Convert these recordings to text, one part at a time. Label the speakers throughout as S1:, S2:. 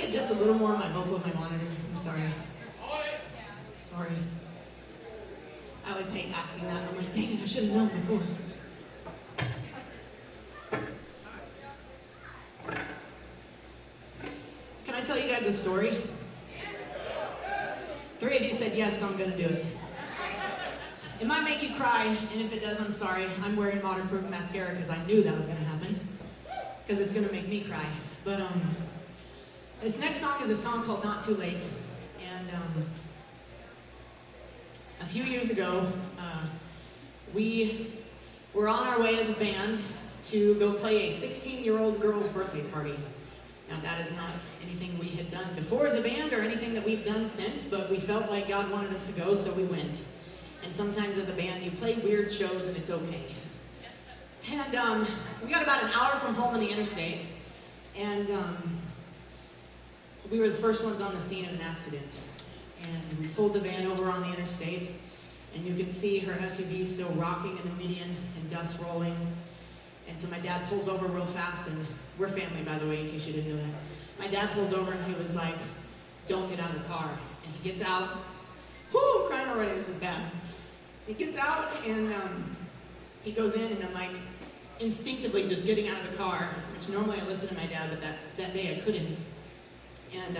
S1: get just a little more of my vocal in my monitor? I'm sorry. Sorry. I always hate asking that. I'm like, dang it, I should have known before. Can I tell you guys a story? 3 of you said yes, so I'm going to do it. It might make you cry, and if it does, I'm sorry. I'm wearing Modern Proof mascara because I knew that was going to happen. Because it's going to make me cry. But this next song is a song called Not Too Late. And a few years ago, we were on our way as a band to go play a 16-year-old girl's birthday party. Now, that is not anything we had done before as a band or anything that we've done since, but we felt like God wanted us to go, so we went. And sometimes as a band, you play weird shows and it's okay. And we got about an hour from home on the interstate, and we were the first ones on the scene of an accident. And we pulled the van over on the interstate, and you could see her SUV still rocking in the median and dust rolling. And so my dad pulls over real fast, and we're family, by the way, in case you didn't know that. My dad pulls over and he was like, "Don't get out of the car." And he gets out. Whoo, crying already, this is bad. He gets out and he goes in, and I'm like instinctively just getting out of the car, which normally I listen to my dad, but that day I couldn't. And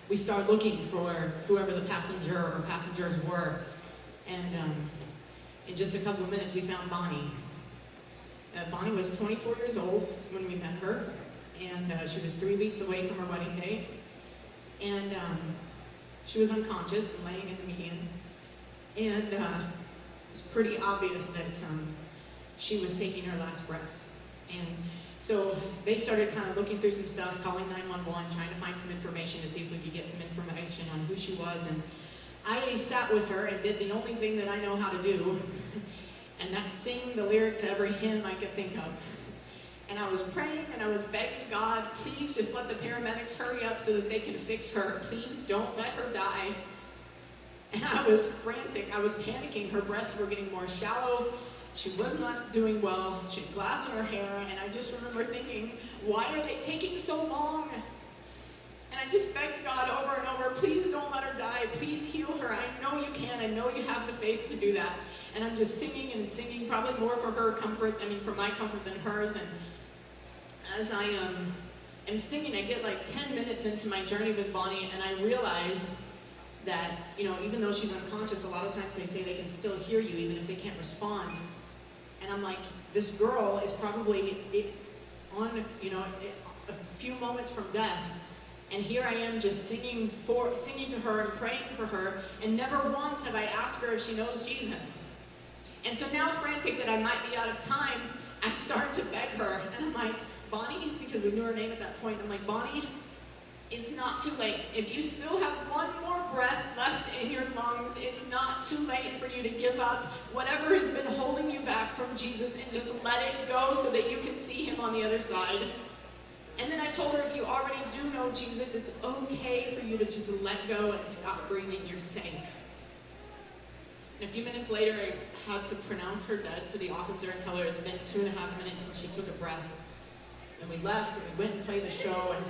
S1: we started looking for whoever the passenger or passengers were. And in just a couple of minutes, we found Bonnie. Bonnie was 24 years old when we met her, and she was 3 weeks away from her wedding day. And she was unconscious and laying in the median. And it was pretty obvious that she was taking her last breaths. And so they started kind of looking through some stuff, calling 911, trying to find some information to see if we could get some information on who she was. And I sat with her and did the only thing that I know how to do, and that's sing the lyric to every hymn I could think of. And I was praying and I was begging God, please just let the paramedics hurry up so that they can fix her. Please don't let her die. And I was frantic. I was panicking. Her breaths were getting more shallow. She was not doing well. She had glass in her hair. And I just remember thinking, why are they taking so long? And I just begged God over and over, please don't let her die. Please heal her. I know you can. I know you have the faith to do that. And I'm just singing and singing, probably more for her comfort, for my comfort than hers. And as I am singing, I get like 10 minutes into my journey with Bonnie, and I realize that, even though she's unconscious, a lot of times they say they can still hear you even if they can't respond. And I'm like, this girl is probably on, a few moments from death. And here I am just singing to her and praying for her, and never once have I asked her if she knows Jesus. And so now, frantic that I might be out of time, I start to beg her, and I'm like, Bonnie, because we knew her name at that point, I'm like, Bonnie, it's not too late. If you still have one more breath left in your lungs, it's not too late for you to give up whatever has been holding you back from Jesus and just let it go so that you can see him on the other side. And then I told her, if you already do know Jesus, it's okay for you to just let go and stop breathing. You're safe. And a few minutes later, I had to pronounce her dead to the officer and tell her it's been 2.5 minutes since she took a breath. And we left, and we went and played the show, and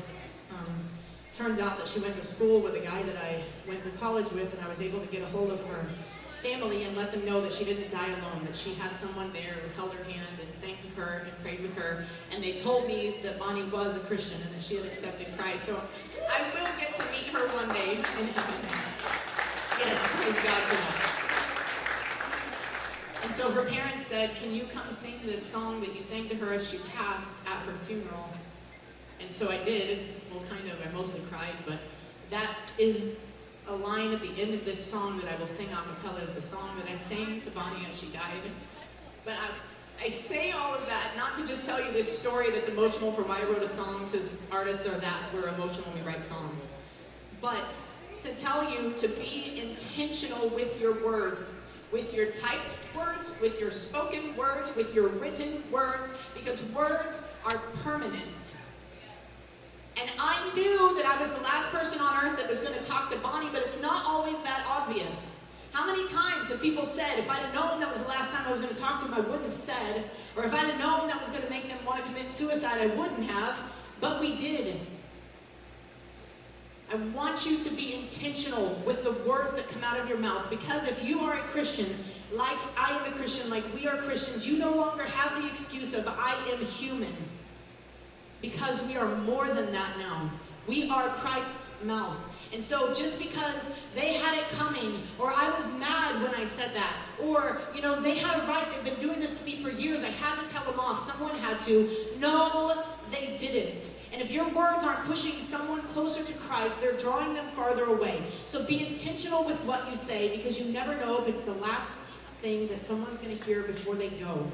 S1: turns out that she went to school with a guy that I went to college with, and I was able to get a hold of her family and let them know that she didn't die alone, that she had someone there who held her hand and sang to her and prayed with her. And they told me that Bonnie was a Christian and that she had accepted Christ. So I will get to meet her one day in heaven. Yes, praise God for that. And so her parents said, can you come sing this song that you sang to her as she passed at her funeral? And so I did. Well, I mostly cried, but that is a line at the end of this song that I will sing a cappella, is the song that I sang to Bonnie as she died. But I say all of that not to just tell you this story that's emotional for why I wrote a song, because artists are that, we're emotional when we write songs. But to tell you to be intentional with your words, with your typed words, with your spoken words, with your written words, because words are permanent. And I knew that I was the last person on earth that was going to talk to Bonnie, but it's not always that obvious. How many times have people said, if I'd have known that was the last time I was going to talk to him, I wouldn't have said, or if I'd have known that was going to make them want to commit suicide, I wouldn't have, but we did. I want you to be intentional with the words that come out of your mouth, because if you are a Christian, like I am a Christian, like we are Christians, you no longer have the excuse of I am human, because we are more than that now. We are Christ's mouth. And so just because they had it coming, or I was mad when I said that, or, they had a right, they've been doing this to me for years, I had to tell them off, someone had to. No, they didn't. And if your words aren't pushing someone closer to Christ, they're drawing them farther away. So be intentional with what you say, because you never know if it's the last thing that someone's going to hear before they go.